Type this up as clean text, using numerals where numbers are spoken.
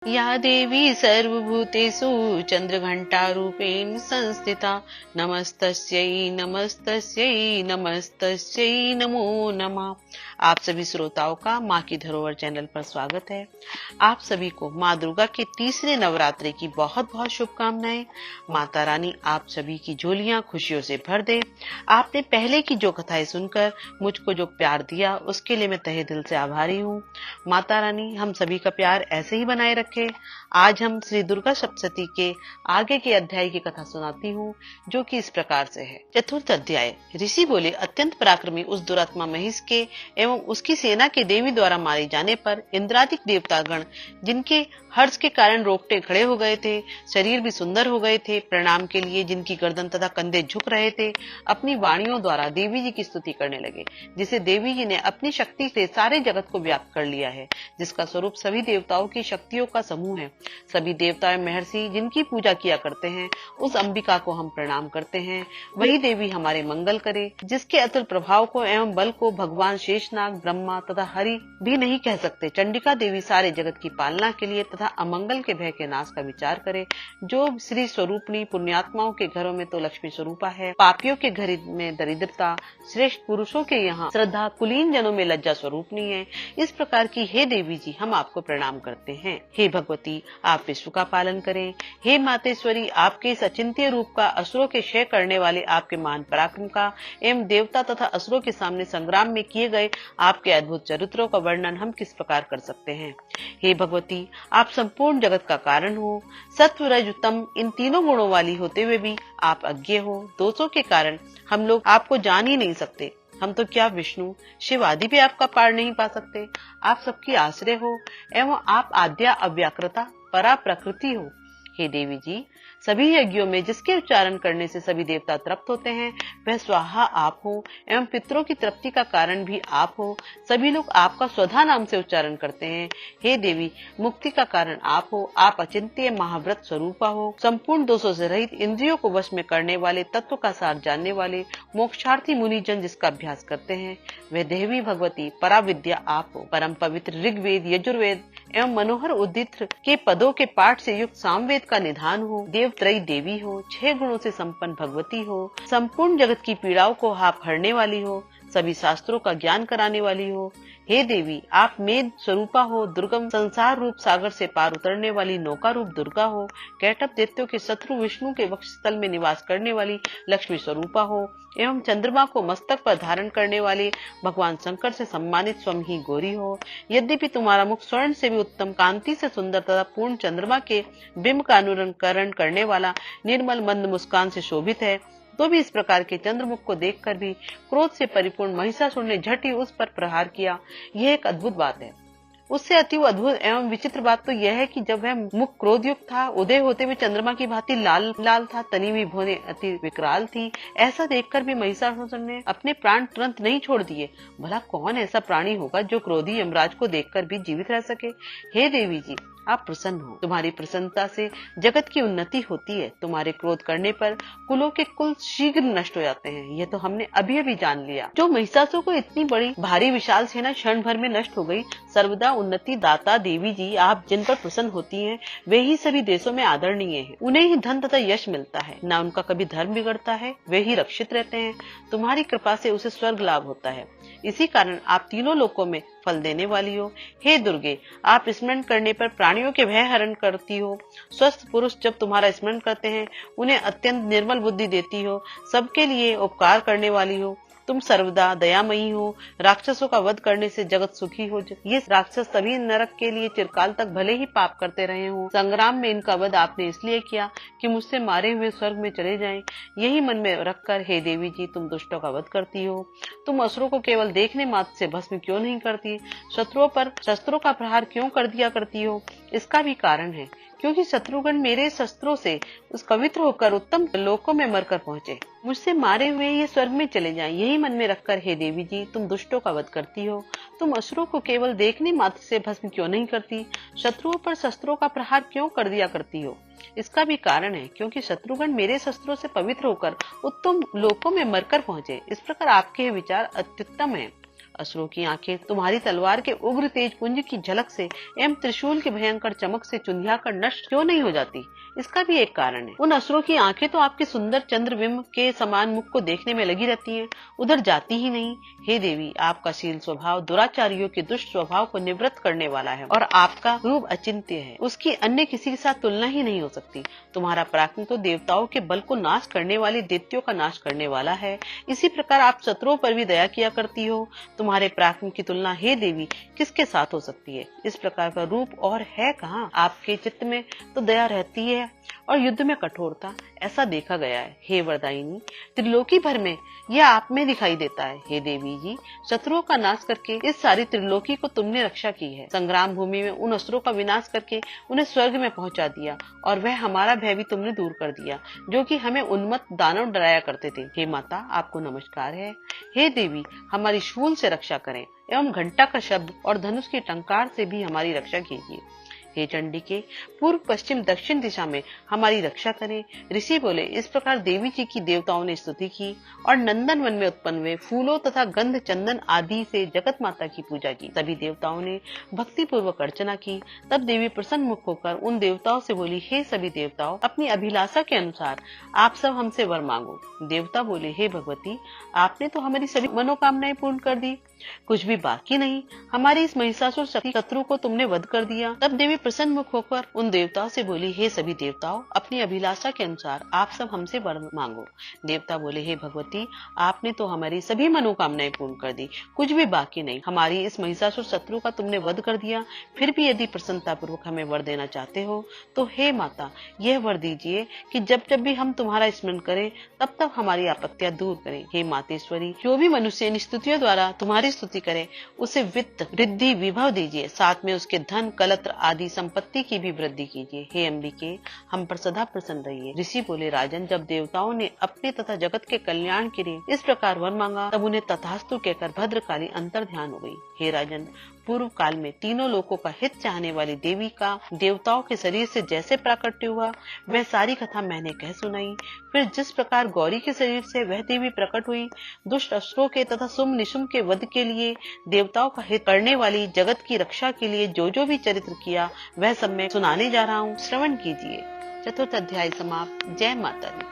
या देवी सर्वभूतेषु चन्द्रघण्टारूपेण संस्थिता नमस्तस्यै नमस्तस्यै नमस्तस्यै नमो नमः। आप सभी श्रोताओं का माँ की धरोहर चैनल पर स्वागत है। आप सभी को माँ दुर्गा के तीसरे नवरात्रि की बहुत बहुत शुभकामनाएं। माता रानी आप सभी की झोलियां खुशियों से भर दे। आपने पहले की जो कथाएं सुनकर मुझको जो प्यार दिया उसके लिए मैं तहे दिल से आभारी हूँ। माता रानी हम सभी का प्यार ऐसे ही बनाए रखे। आज हम श्री दुर्गा सप्तशती के आगे के अध्याय की कथा सुनाती हूँ, जो कि इस प्रकार से है। चतुर्थ अध्याय। ऋषि बोले, अत्यंत पराक्रमी उस दुरात्मा महिष के एवं उसकी सेना के देवी द्वारा मारे जाने पर इंद्रादिक देवतागण, जिनके हर्ष के कारण रोकटे खड़े हो गए थे, शरीर भी सुंदर हो गए थे, प्रणाम के लिए जिनकी गर्दन तथा कंधे झुक रहे थे, अपनी वाणियों द्वारा देवी जी की स्तुति करने लगे, जिसे देवी जी ने अपनी शक्ति से सारे जगत को व्याप्त कर लिया है, जिसका स्वरूप सभी देवताओं की शक्तियों का समूह है। सभी देवता एवं महर्षि जिनकी पूजा किया करते हैं, उस अंबिका को हम प्रणाम करते हैं। वही देवी हमारे मंगल करे, जिसके अतुल प्रभाव को एवं बल को भगवान शेषनाग, ब्रह्मा तथा हरि भी नहीं कह सकते। चंडिका देवी सारे जगत की पालना के लिए तथा अमंगल के भय के नाश का विचार करे। जो श्री स्वरूपनी पुण्यात्माओं के घरों में तो लक्ष्मी स्वरूपा है, पापियों के घर में दरिद्रता, श्रेष्ठ पुरुषों के यहाँ श्रद्धा, कुलीन जनों में लज्जा स्वरूपनी है। इस प्रकार की हे देवी जी हम आपको प्रणाम करते हैं। हे भगवती आप विश्व का पालन करें। हे मातेश्वरी आपके इस अचिंत्य रूप का, असुरों के क्षय करने वाले आपके महान पराक्रम का एवं देवता तथा असुरों के सामने संग्राम में किए गए आपके अद्भुत चरित्रों का वर्णन हम किस प्रकार कर सकते हैं। हे भगवती आप संपूर्ण जगत का कारण हो। सत्व रज तम इन तीनों गुणों वाली होते हुए भी आप अज्ञे हो। दोषों के कारण हम लोग आपको जान ही नहीं सकते। हम तो क्या विष्णु शिव आदि भी आपका पार नहीं पा सकते। आप सबकी आश्रय हो एवं आप आद्या अव्याकृता परा प्रकृति हो। हे देवी जी सभी यज्ञों में जिसके उच्चारण करने से सभी देवता तृप्त होते हैं, वह स्वाहा आप हो एवं पितरों की तृप्ति का कारण भी आप हो। सभी लोग आपका स्वधा नाम से उच्चारण करते हैं। हे देवी मुक्ति का कारण आप हो। आप अचिंत्य महाव्रत स्वरूपा हो। संपूर्ण दोषों से रहित, इंद्रियों को वश में करने वाले, तत्व का सार जानने वाले मोक्षार्थी मुनि जन जिसका अभ्यास करते हैं, वह देवी भगवती पराविद्या आप हो। परम पवित्र ऋग्वेद, यजुर्वेद एवं मनोहर उद्दित के पदों के पाठ से युक्त सामवेद का निधान हो। देवत्रयी देवी हो। 6 गुणों से संपन्न भगवती हो। संपूर्ण जगत की पीड़ाओं को आप हरने वाली हो। सभी शास्त्रों का ज्ञान कराने वाली हो। हे देवी आप मेद स्वरूपा हो। दुर्गम संसार रूप सागर से पार उतरने वाली नौका रूप दुर्गा हो। कैटभ दैत्यों के शत्रु विष्णु के वक्षस्थल में निवास करने वाली लक्ष्मी स्वरूपा हो एवं चंद्रमा को मस्तक पर धारण करने वाले भगवान शंकर से सम्मानित स्वयं ही गौरी हो। यद्यपि तुम्हारा मुख स्वर्ण से भी उत्तम, कांति से सुंदर तथा पूर्ण चंद्रमा के बिंब का अनुकरण करने वाला निर्मल मंद मुस्कान से शोभित है, तो भी इस प्रकार के चंद्रमुख को देखकर भी क्रोध से परिपूर्ण महिषासुर ने झट ही उस पर प्रहार किया। यह एक अद्भुत बात है। उससे अति अद्भुत एवं विचित्र बात तो यह है कि जब वह मुख क्रोधयुक्त था, उदय होते हुए चंद्रमा की भांति लाल लाल था, तनी हुई भौहें अति विकराल थी, ऐसा देखकर भी महिषासुर ने अपने प्राण तुरंत नहीं छोड़ दिए। भला कौन ऐसा प्राणी होगा जो क्रोधी यमराज को देखकर भी जीवित रह सके। हे देवी जी आप प्रसन्न हो। तुम्हारी प्रसन्नता से जगत की उन्नति होती है। तुम्हारे क्रोध करने पर कुलों के कुल शीघ्र नष्ट हो जाते हैं। यह तो हमने अभी अभी जान लिया। जो महिषासुर को इतनी बड़ी भारी विशाल सेना क्षण भर में नष्ट हो गई, सर्वदा उन्नति दाता देवी जी आप जिन पर प्रसन्न होती हैं, वे ही सभी देशों में आदरणीय हैं। उन्हें ही धन तथा यश मिलता है, न उनका कभी धर्म बिगड़ता है, वे ही रक्षित रहते हैं। तुम्हारी कृपा से उसे स्वर्ग लाभ होता है। इसी कारण आप तीनों लोकों में फल देने वाली हो। हे दुर्गे आप स्मरण करने पर प्राणियों के भय हरण करती हो। स्वस्थ पुरुष जब तुम्हारा स्मरण करते हैं, उन्हें अत्यंत निर्मल बुद्धि देती हो। सबके लिए उपकार करने वाली हो। तुम सर्वदा दयामयी हो। राक्षसों का वध करने से जगत सुखी हो। ये राक्षस सभी नरक के लिए चिरकाल तक भले ही पाप करते रहे हो, संग्राम में इनका वध आपने इसलिए किया कि मुझसे मारे हुए स्वर्ग में चले जाएं। यही मन में रखकर हे देवी जी तुम दुष्टों का वध करती हो। तुम असुरों को केवल देखने मात्र से भस्म क्यों नहीं करती, शत्रुओं पर शस्त्रों का प्रहार क्यों कर दिया करती हो। इसका भी कारण है, क्योंकि शत्रुगण मेरे शस्त्रों से उस पवित्र होकर उत्तम लोकों में मरकर पहुंचे, मुझसे मारे हुए ये स्वर्ग में चले जाएं। यही मन में रखकर हे देवी जी तुम दुष्टों का वध करती हो। तुम असुरों को केवल देखने मात्र से भस्म क्यों नहीं करती, शत्रुओं पर शस्त्रों का प्रहार क्यों कर दिया करती हो। इसका भी कारण है, क्योंकि शत्रुगण मेरे शस्त्रों से पवित्र होकर उत्तम लोकों में मरकर पहुंचे। इस प्रकार आपके विचार अत्युत्तम है। असुरों की आंखें तुम्हारी तलवार के उग्र तेज पुंज की झलक से एवं त्रिशूल की भयंकर चमक से चुंधियाकर नष्ट क्यों नहीं हो जाती? इसका भी एक कारण है। उन असुरों की आंखें तो आपके सुंदर चंद्रबिंब के समान मुख को देखने में लगी रहती हैं, उधर जाती ही नहीं। हे देवी, आपका शील स्वभाव दुराचारियों के दुष्ट स्वभाव को निवृत्त करने वाला है और आपका रूप अचिंत्य है, उसकी अन्य किसी के साथ तुलना ही नहीं हो सकती। तुम्हारा पराक्रम तो देवताओं के बल को नाश करने वाले दैत्यों का नाश करने वाला है। इसी प्रकार आप शत्रुओं पर भी दया किया करती हो। तुम्हारे पराक्रम की तुलना हे देवी किसके साथ हो सकती है? इस प्रकार का रूप और है कहाँ? आपके चित्त में तो दया रहती है और युद्ध में कठोरता, ऐसा देखा गया है। हे वरदायिनी, त्रिलोकी भर में यह आप में दिखाई देता है। हे देवी जी, शत्रुओं का नाश करके इस सारी त्रिलोकी को तुमने रक्षा की है। संग्राम भूमि में उन असुरों का विनाश करके उन्हें स्वर्ग में पहुंचा दिया और वह हमारा भय भी तुमने दूर कर दिया, जो कि हमें उन्मत्त दानव डराया करते थे। हे माता, आपको नमस्कार है। हे देवी, हमारी शूल से रक्षा करें एवं घंटा का शब्द और धनुष के टंकार से भी हमारी रक्षा कीजिए। हे चंडिके, पूर्व पश्चिम दक्षिण दिशा में हमारी रक्षा करें। ऋषि बोले। इस प्रकार देवी जी की देवताओं ने स्तुति की और नंदन वन में उत्पन्न हुए फूलों तथा गंध चंदन आदि से जगत माता की पूजा की। सभी देवताओं ने भक्ति पूर्वक अर्चना की। तब देवी प्रसन्न मुख होकर उन देवताओं से बोली, हे सभी देवताओं, अपनी अभिलाषा के अनुसार आप सब हमसे वर मांगो। देवता बोले, हे भगवती, आपने तो हमारी सभी मनोकामनाएं पूर्ण कर दी, कुछ भी बाकी नहीं। हमारी इस महिषासुर शत्रु को तुमने वध कर दिया। तब देवी प्रसन्न मुख होकर उन देवताओं से बोली, हे सभी देवताओं, अपनी अभिलाषा के अनुसार आप सब हमसे वर मांगो। देवता बोले, हे भगवती, आपने तो हमारी सभी मनोकामनाएं पूर्ण कर दी, कुछ भी बाकी नहीं। हमारी इस महिषासुर शत्रु का तुमने वध कर दिया, फिर भी यदि प्रसन्नता पूर्वक हमें वर देना चाहते हो तो हे माता, यह वर दीजिए कि जब जब भी हम तुम्हारा स्मरण करें तब तब हमारी आपत्तियां दूर करें। हे मातेश्वरी, जो भी मनुष्य इन स्तुतियों द्वारा तुम्हारी स्तुति करे उसे वित्त वृद्धि विभव दीजिए, साथ में उसके धन कलत्र आदि संपत्ति की भी वृद्धि कीजिए। हे अंबिके, हम पर सदा प्रसन्न रहिए। ऋषि बोले, राजन, जब देवताओं ने अपने तथा जगत के कल्याण के लिए इस प्रकार वर मांगा तब उन्हें तथास्तु कहकर भद्रकाली अंतर ध्यान हो गई। हे राजन, पूर्व काल में तीनों लोकों का हित चाहने वाली देवी का देवताओं के शरीर से जैसे प्राकट्य हुआ वह सारी कथा मैंने कह सुनाई। फिर जिस प्रकार गौरी के शरीर से वह देवी प्रकट हुई, दुष्ट असुरों के तथा सुम निशुम के वध के लिए, देवताओं का हित करने वाली, जगत की रक्षा के लिए जो भी चरित्र किया वह सब मैं सुनाने जा रहा हूँ, श्रवण कीजिए। चतुर्थ अध्याय समाप्त। जय माता दी।